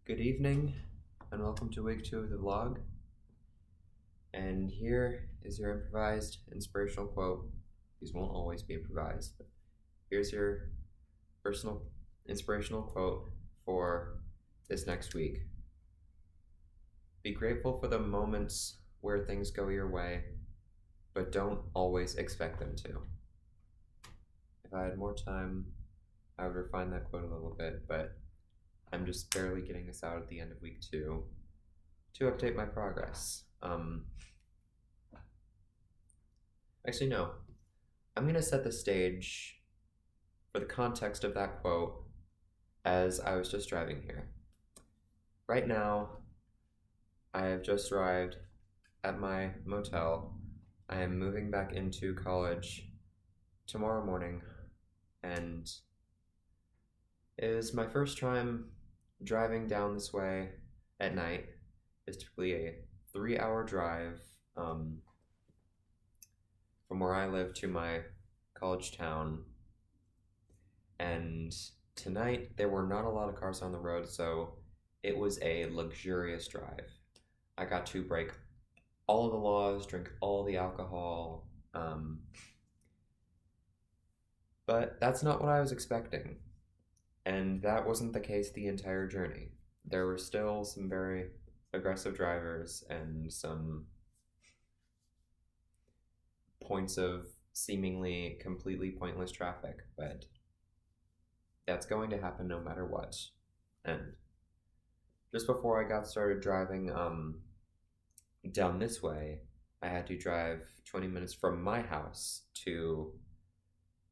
Good evening, and welcome to week 2 of the vlog. And here is your improvised inspirational quote. These won't always be improvised, but here's your personal inspirational quote for this next week. Be grateful for the moments where things go your way, but don't always expect them to. If I had more time, I would refine that quote a little bit, but I'm just barely getting this out at the end of week 2 to update my progress. Actually, no. I'm going to set the stage for the context of that quote as I was just driving here. Right now, I have just arrived at my motel. I am moving back into college tomorrow morning, and it is my first time driving down this way at night. It's typically a 3-hour drive from where I live to my college town. And tonight there were not a lot of cars on the road, so it was a luxurious drive. I got to break all of the laws, drink all the alcohol, but that's not what I was expecting. And that wasn't the case the entire journey. There were still some very aggressive drivers and some points of seemingly completely pointless traffic, but that's going to happen no matter what. And just before I got started driving down this way, I had to drive 20 minutes from my house to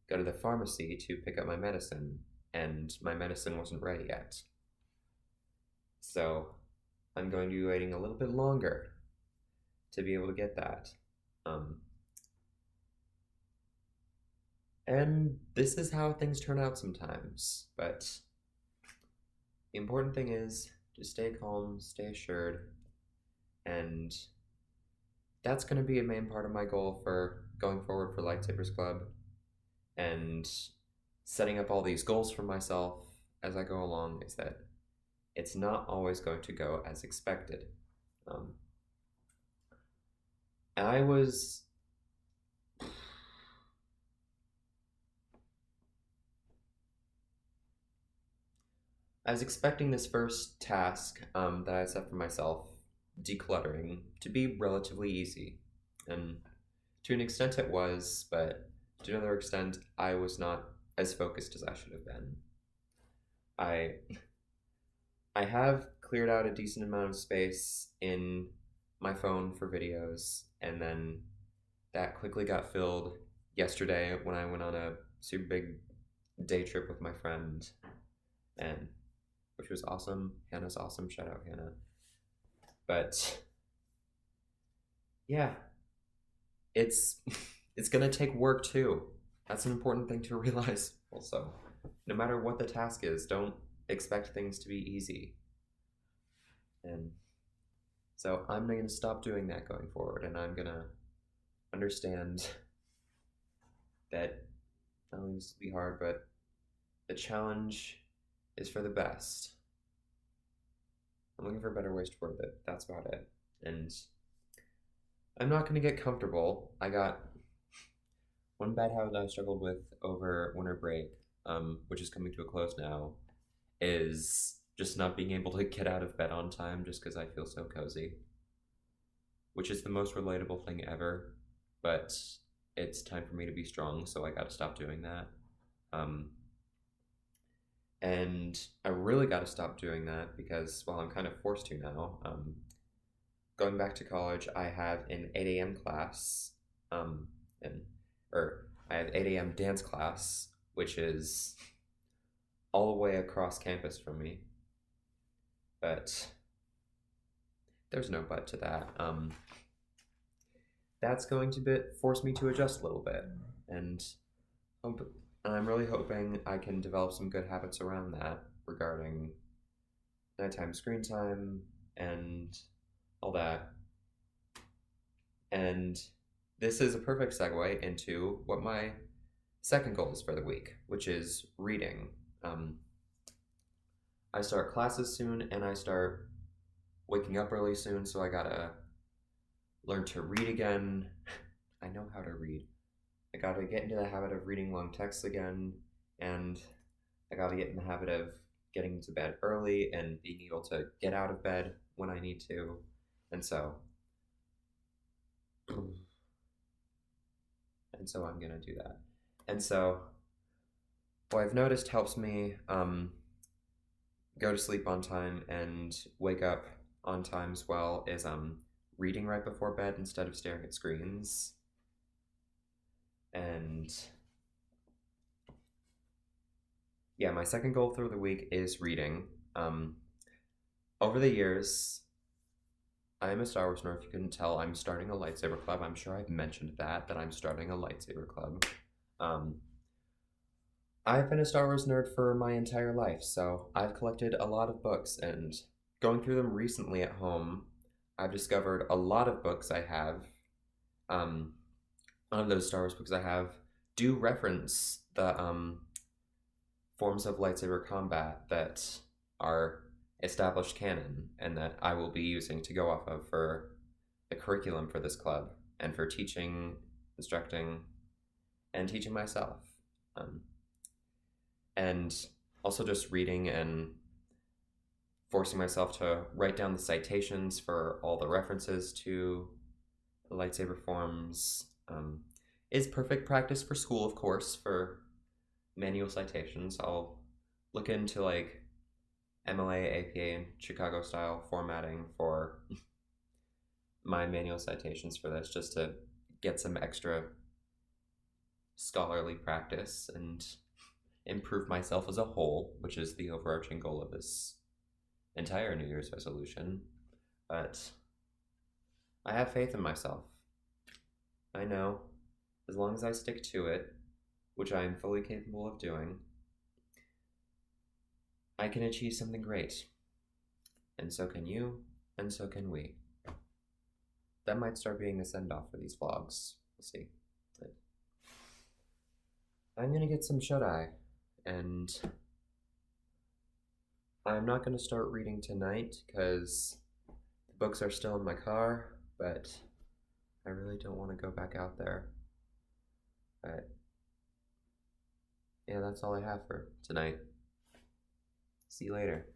go to the pharmacy to pick up my medicine, and my medicine wasn't ready yet. So I'm going to be waiting a little bit longer to be able to get that. And this is how things turn out sometimes, but the important thing is to stay calm, stay assured, and that's going to be a main part of my goal for going forward for Lightsabers Club and setting up all these goals for myself as I go along, is that it's not always going to go as expected. I was expecting this first task that I set for myself, decluttering, to be relatively easy. And to an extent it was, but to another extent, I was not as focused as I should have been. I have cleared out a decent amount of space in my phone for videos, and then that quickly got filled yesterday when I went on a super big day trip with my friend, and which was awesome. Hannah's awesome. Shout out Hannah. But yeah, it's gonna take work too. That's an important thing to realize also. No matter what the task is, don't expect things to be easy. And so I'm going to stop doing that going forward, and I'm going to understand that not only this will be hard, but the challenge is for the best. I'm looking for better ways to word it. That's about it. And I'm not going to get comfortable. I got one bad habit I struggled with over winter break, which is coming to a close now, is just not being able to get out of bed on time just because I feel so cozy, which is the most relatable thing ever, but it's time for me to be strong, so I gotta stop doing that. And I really gotta stop doing that because, well, I'm kind of forced to now. Going back to college, I have an 8 a.m. class, I have 8 a.m. dance class, which is all the way across campus from me. But there's no but to that. That's going to force me to adjust a little bit, and I'm really hoping I can develop some good habits around that regarding nighttime screen time and all that. And this is a perfect segue into what my second goal is for the week, which is reading. I start classes soon, and I start waking up early soon, so I gotta learn to read again. I know how to read. I gotta get into the habit of reading long texts again, and I gotta get in the habit of getting to bed early and being able to get out of bed when I need to. And so, I'm gonna do that. And so, what I've noticed helps me go to sleep on time and wake up on time as well is reading right before bed instead of staring at screens. And yeah, my second goal through the week is reading. Over the years, I am a Star Wars nerd. If you couldn't tell, I'm starting a lightsaber club. I'm sure I've mentioned that I'm starting a lightsaber club. I've been a Star Wars nerd for my entire life, so I've collected a lot of books, and going through them recently at home, I've discovered a lot of books I have. One of those Star Wars books I have do reference the forms of lightsaber combat that are established canon and that I will be using to go off of for the curriculum for this club and for teaching, instructing, and teaching myself. And also just reading and forcing myself to write down the citations for all the references to the lightsaber forms is perfect practice for school, of course, for manual citations. I'll look into like MLA, APA, and Chicago style formatting for my manual citations for this just to get some extra scholarly practice and improve myself as a whole, which is the overarching goal of this entire New Year's resolution. But I have faith in myself. I know, as long as I stick to it, which I am fully capable of doing, I can achieve something great. And so can you, and so can we. That might start being a send-off for these vlogs. We'll see. But I'm gonna get some shut-eye, and I'm not gonna start reading tonight because the books are still in my car, but I really don't want to go back out there. But yeah, that's all I have for tonight. See you later.